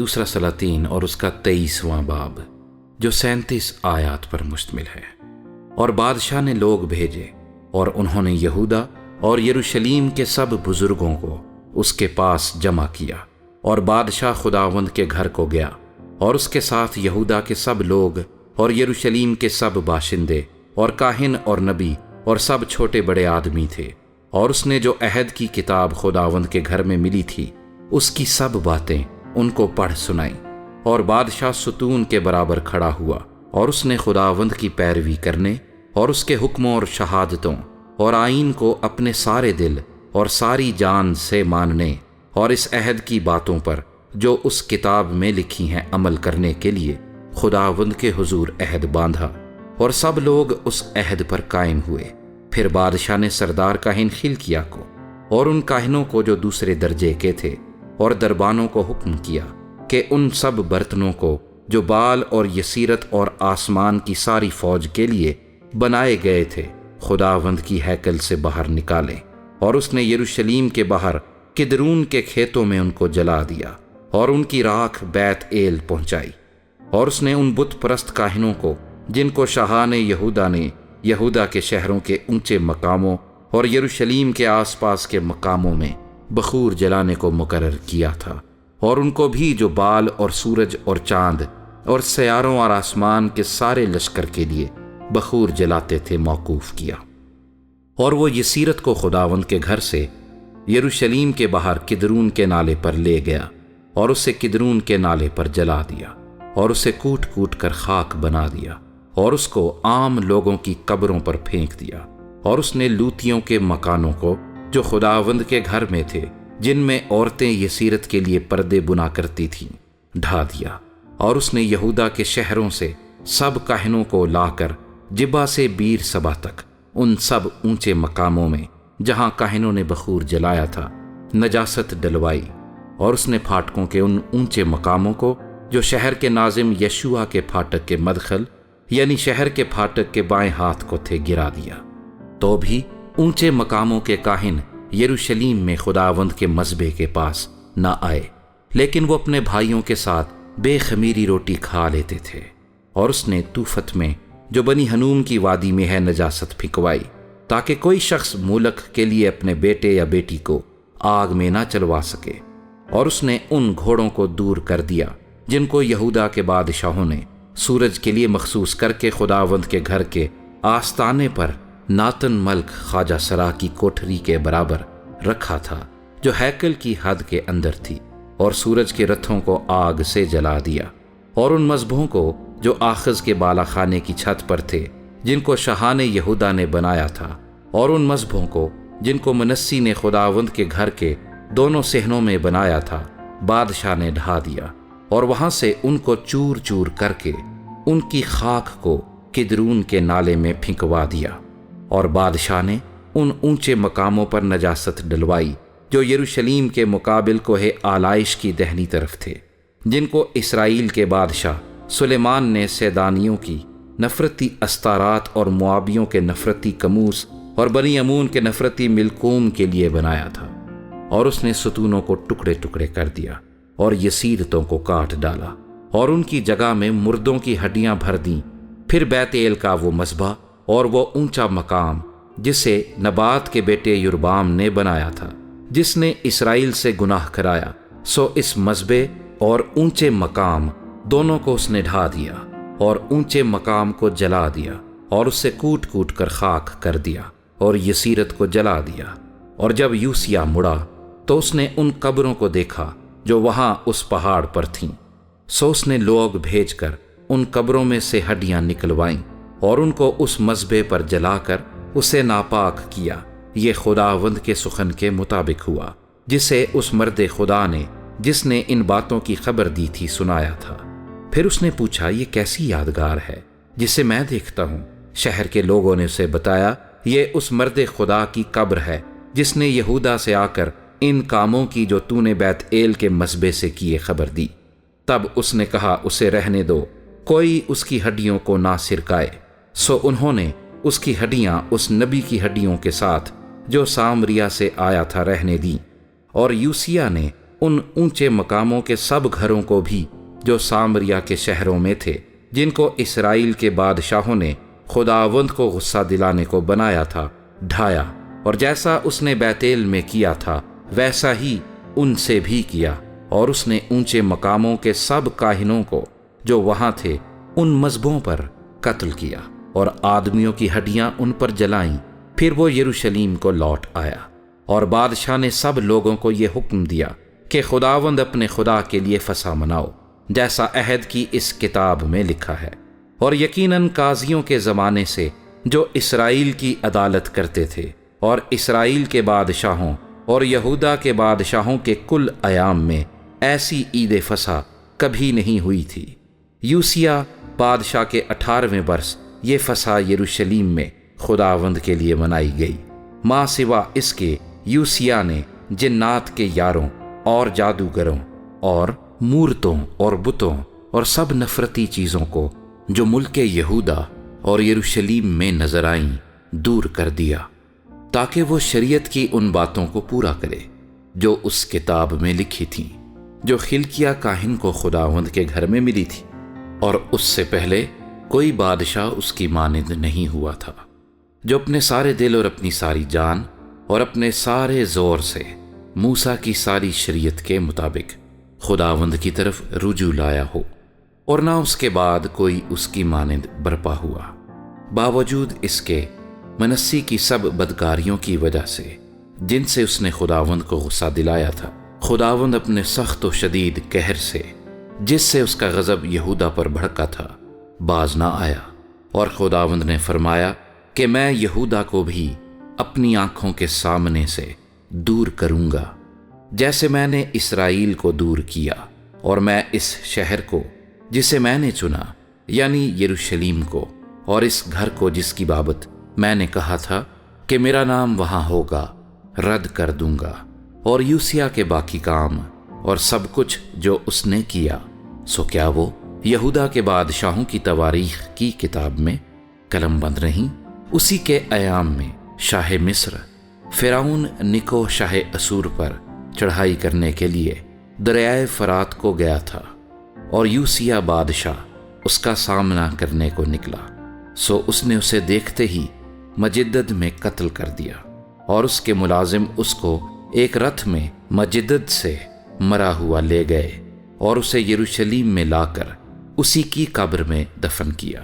دوسرا سلاطین اور اس کا 23واں باب، جو 37 آیات پر مشتمل ہے۔ اور بادشاہ نے لوگ بھیجے اور انہوں نے یہودا اور یروشلیم کے سب بزرگوں کو اس کے پاس جمع کیا، اور بادشاہ خداوند کے گھر کو گیا، اور اس کے ساتھ یہودا کے سب لوگ اور یروشلیم کے سب باشندے اور کاہن اور نبی اور سب چھوٹے بڑے آدمی تھے، اور اس نے جو عہد کی کتاب خداوند کے گھر میں ملی تھی اس کی سب باتیں ان کو پڑھ سنائیں۔ اور بادشاہ ستون کے برابر کھڑا ہوا، اور اس نے خداوند کی پیروی کرنے اور اس کے حکموں اور شہادتوں اور آئین کو اپنے سارے دل اور ساری جان سے ماننے اور اس عہد کی باتوں پر جو اس کتاب میں لکھی ہیں عمل کرنے کے لیے خداوند کے حضور عہد باندھا، اور سب لوگ اس عہد پر قائم ہوئے۔ پھر بادشاہ نے سردار کاہن خلقیہ کو اور ان کاہنوں کو جو دوسرے درجے کے تھے اور دربانوں کو حکم کیا کہ ان سب برتنوں کو جو بال اور یسیرت اور آسمان کی ساری فوج کے لیے بنائے گئے تھے خداوند کی ہیکل سے باہر نکالیں، اور اس نے یروشلیم کے باہر کدرون کے کھیتوں میں ان کو جلا دیا اور ان کی راکھ بیت ایل پہنچائی۔ اور اس نے ان بت پرست کاہنوں کو جن کو شاہان یہودا نے یہودا کے شہروں کے اونچے مقاموں اور یروشلیم کے آس پاس کے مقاموں میں بخور جلانے کو مقرر کیا تھا، اور ان کو بھی جو بال اور سورج اور چاند اور سیاروں اور آسمان کے سارے لشکر کے لیے بخور جلاتے تھے موقوف کیا۔ اور وہ یسیرت کو خداوند کے گھر سے یروشلیم کے باہر کدرون کے نالے پر لے گیا، اور اسے کدرون کے نالے پر جلا دیا، اور اسے کوٹ کوٹ کر خاک بنا دیا، اور اس کو عام لوگوں کی قبروں پر پھینک دیا۔ اور اس نے لوتیوں کے مکانوں کو جو خداوند کے گھر میں تھے جن میں عورتیں یسیرت کے لیے پردے بنا کرتی تھیں ڈھا دیا۔ اور اس نے یہودا کے شہروں سے سب کاہنوں کو لا کر جبا سے بیر سبا تک ان سب اونچے مقاموں میں جہاں کاہنوں نے بخور جلایا تھا نجاست ڈلوائی۔ اور اس نے پھاٹکوں کے ان اونچے مقاموں کو جو شہر کے ناظم یشوع کے پھاٹک کے مدخل یعنی شہر کے پھاٹک کے بائیں ہاتھ کو تھے گرا دیا۔ تو بھی اونچے مقاموں کے کاہن یروشلیم میں خداوند کے مذبح کے پاس نہ آئے، لیکن وہ اپنے بھائیوں کے ساتھ بے خمیری روٹی کھا لیتے تھے۔ اور اس نے توفت میں جو بنی ہنوم کی وادی میں ہے نجاست پھینکوائی، تاکہ کوئی شخص مولک کے لیے اپنے بیٹے یا بیٹی کو آگ میں نہ چلوا سکے۔ اور اس نے ان گھوڑوں کو دور کر دیا جن کو یہودا کے بادشاہوں نے سورج کے لیے مخصوص کر کے خداوند کے گھر کے آستانے پر ناتن ملک خواجہ سرا کی کوٹھری کے برابر رکھا تھا، جو ہیکل کی حد کے اندر تھی، اور سورج کے رتھوں کو آگ سے جلا دیا۔ اور ان مذبحوں کو جو آخذ کے بالا خانے کی چھت پر تھے جن کو شاہان یہودا نے بنایا تھا، اور ان مذبحوں کو جن کو منسی نے خداوند کے گھر کے دونوں صحنوں میں بنایا تھا بادشاہ نے ڈھا دیا، اور وہاں سے ان کو چور چور کر کے ان کی خاک کو کدرون کے نالے میں پھینکوا دیا۔ اور بادشاہ نے ان اونچے مقاموں پر نجاست ڈلوائی جو یروشلیم کے مقابل کوہ آلائش کی دہنی طرف تھے، جن کو اسرائیل کے بادشاہ سلیمان نے سیدانیوں کی نفرتی استارات اور موابیوں کے نفرتی کموس اور بنی امون کے نفرتی ملکوم کے لیے بنایا تھا۔ اور اس نے ستونوں کو ٹکڑے ٹکڑے کر دیا اور یسیرتوں کو کاٹ ڈالا، اور ان کی جگہ میں مردوں کی ہڈیاں بھر دیں۔ پھر بیت ایل کا وہ مذبح اور وہ اونچا مقام جسے نبات کے بیٹے یربام نے بنایا تھا، جس نے اسرائیل سے گناہ کرایا، سو اس مذبح اور اونچے مقام دونوں کو اس نے ڈھا دیا، اور اونچے مقام کو جلا دیا، اور اسے کوٹ کوٹ کر خاک کر دیا، اور یسیرت کو جلا دیا۔ اور جب یوسیہ مڑا تو اس نے ان قبروں کو دیکھا جو وہاں اس پہاڑ پر تھیں، سو اس نے لوگ بھیج کر ان قبروں میں سے ہڈیاں نکلوائیں، اور ان کو اس مذبح پر جلا کر اسے ناپاک کیا۔ یہ خداوند کے سخن کے مطابق ہوا جسے اس مرد خدا نے جس نے ان باتوں کی خبر دی تھی سنایا تھا۔ پھر اس نے پوچھا، یہ کیسی یادگار ہے جسے میں دیکھتا ہوں؟ شہر کے لوگوں نے اسے بتایا، یہ اس مرد خدا کی قبر ہے جس نے یہودا سے آ کر ان کاموں کی جو تو نے بیت ایل کے مذبح سے کیے خبر دی۔ تب اس نے کہا، اسے رہنے دو، کوئی اس کی ہڈیوں کو نہ سرکائے۔ سو انہوں نے اس کی ہڈیاں اس نبی کی ہڈیوں کے ساتھ جو سامریا سے آیا تھا رہنے دیں۔ اور یوسیہ نے ان اونچے مقاموں کے سب گھروں کو بھی جو سامریا کے شہروں میں تھے، جن کو اسرائیل کے بادشاہوں نے خداوند کو غصہ دلانے کو بنایا تھا، ڈھایا، اور جیسا اس نے بیتیل میں کیا تھا ویسا ہی ان سے بھی کیا۔ اور اس نے اونچے مقاموں کے سب کاہنوں کو جو وہاں تھے ان مذبحوں پر قتل کیا، اور آدمیوں کی ہڈیاں ان پر جلائیں۔ پھر وہ یروشلیم کو لوٹ آیا، اور بادشاہ نے سب لوگوں کو یہ حکم دیا کہ خداوند اپنے خدا کے لیے فسح مناؤ، جیسا عہد کی اس کتاب میں لکھا ہے۔ اور یقیناً قاضیوں کے زمانے سے جو اسرائیل کی عدالت کرتے تھے، اور اسرائیل کے بادشاہوں اور یہودا کے بادشاہوں کے کل ایام میں ایسی عید فسح کبھی نہیں ہوئی تھی۔ یوسیہ بادشاہ کے 18ویں برس یہ فسح یروشلیم میں خداوند کے لیے منائی گئی۔ ماں سوا اس کے یوسیہ نے جنات کے یاروں اور جادوگروں اور مورتوں اور بتوں اور سب نفرتی چیزوں کو جو ملک یہودا اور یروشلیم میں نظر آئیں دور کر دیا، تاکہ وہ شریعت کی ان باتوں کو پورا کرے جو اس کتاب میں لکھی تھیں، جو خلقیہ کاہن کو خداوند کے گھر میں ملی تھی، اور اس سے پہلے کوئی بادشاہ اس کی مانند نہیں ہوا تھا، جو اپنے سارے دل اور اپنی ساری جان اور اپنے سارے زور سے موسیٰ کی ساری شریعت کے مطابق خداوند کی طرف رجوع لایا ہو، اور نہ اس کے بعد کوئی اس کی مانند برپا ہوا۔ باوجود اس کے منسی کی سب بدکاریوں کی وجہ سے جن سے اس نے خداوند کو غصہ دلایا تھا، خداوند اپنے سخت و شدید قہر سے جس سے اس کا غضب یہودا پر بھڑکا تھا باز نہ آیا، اور خداوند نے فرمایا کہ میں یہودا کو بھی اپنی آنکھوں کے سامنے سے دور کروں گا، جیسے میں نے اسرائیل کو دور کیا، اور میں اس شہر کو جسے میں نے چنا یعنی یروشلیم کو، اور اس گھر کو جس کی بابت میں نے کہا تھا کہ میرا نام وہاں ہوگا، رد کر دوں گا، اور یوسیہ کے باقی کام اور سب کچھ جو اس نے کیا، سو کیا وہ یہودا کے بادشاہوں کی تواریخ کی کتاب میں قلم بند نہیں؟ اسی کے ایام میں شاہ مصر فرعون نکو شاہ اسور پر چڑھائی کرنے کے لیے دریائے فرات کو گیا تھا، اور یوسیہ بادشاہ اس کا سامنا کرنے کو نکلا، سو اس نے اسے دیکھتے ہی مجدد میں قتل کر دیا، اور اس کے ملازم اس کو ایک رتھ میں مجدد سے مرا ہوا لے گئے، اور اسے یروشلیم میں لا کر اسی کی قبر میں دفن کیا۔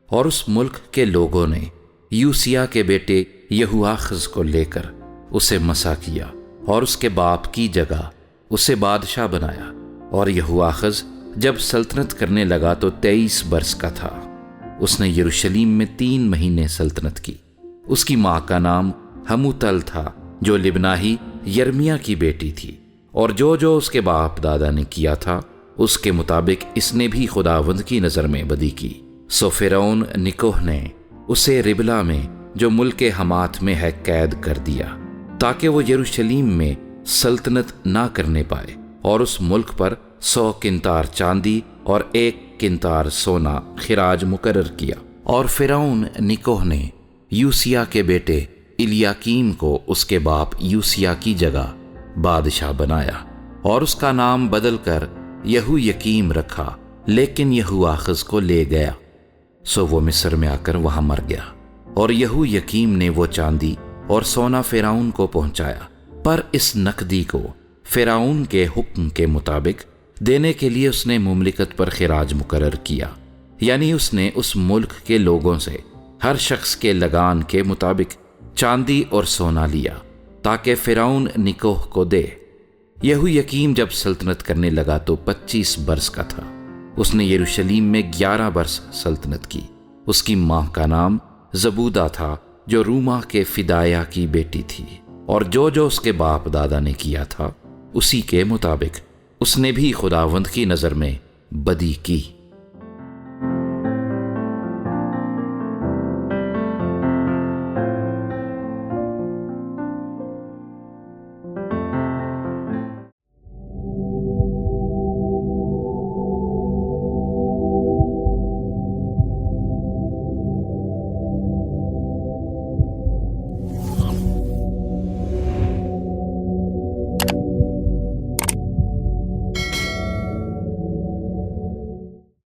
اور اس ملک کے لوگوں نے یوسیہ کے بیٹے یہوآخز کو لے کر اسے مسح کیا، اور اس کے باپ کی جگہ اسے بادشاہ بنایا۔ اور یہوآخز جب سلطنت کرنے لگا تو 23 برس کا تھا۔ اس نے یروشلیم میں 3 مہینے سلطنت کی۔ اس کی ماں کا نام حموتل تھا، جو لبناہی یرمیہ کی بیٹی تھی، اور جو اس کے باپ دادا نے کیا تھا اس کے مطابق اس نے بھی خداوند کی نظر میں بدی کی۔ سو فرعون نکوہ نے اسے ربلا میں جو ملک حمات میں ہے قید کر دیا، تاکہ وہ یروشلیم میں سلطنت نہ کرنے پائے، اور اس ملک پر 100 کنتار چاندی اور 1 کنتار سونا خراج مقرر کیا۔ اور فرعون نکوہ نے یوسیہ کے بیٹے الیاکیم کو اس کے باپ یوسیہ کی جگہ بادشاہ بنایا، اور اس کا نام بدل کر یہویکیم رکھا، لیکن یہوآخز کو لے گیا، سو وہ مصر میں آ کر وہاں مر گیا۔ اور یہویکیم نے وہ چاندی اور سونا فرعون کو پہنچایا، پر اس نقدی کو فرعون کے حکم کے مطابق دینے کے لیے اس نے مملکت پر خراج مقرر کیا، یعنی اس نے اس ملک کے لوگوں سے ہر شخص کے لگان کے مطابق چاندی اور سونا لیا، تاکہ فرعون نکوہ کو دے۔ یہویکیم جب سلطنت کرنے لگا تو 25 برس کا تھا۔ اس نے یروشلیم میں 11 برس سلطنت کی۔ اس کی ماں کا نام زبودہ تھا، جو روما کے فدایا کی بیٹی تھی، اور جو اس کے باپ دادا نے کیا تھا اسی کے مطابق اس نے بھی خداوند کی نظر میں بدی کی۔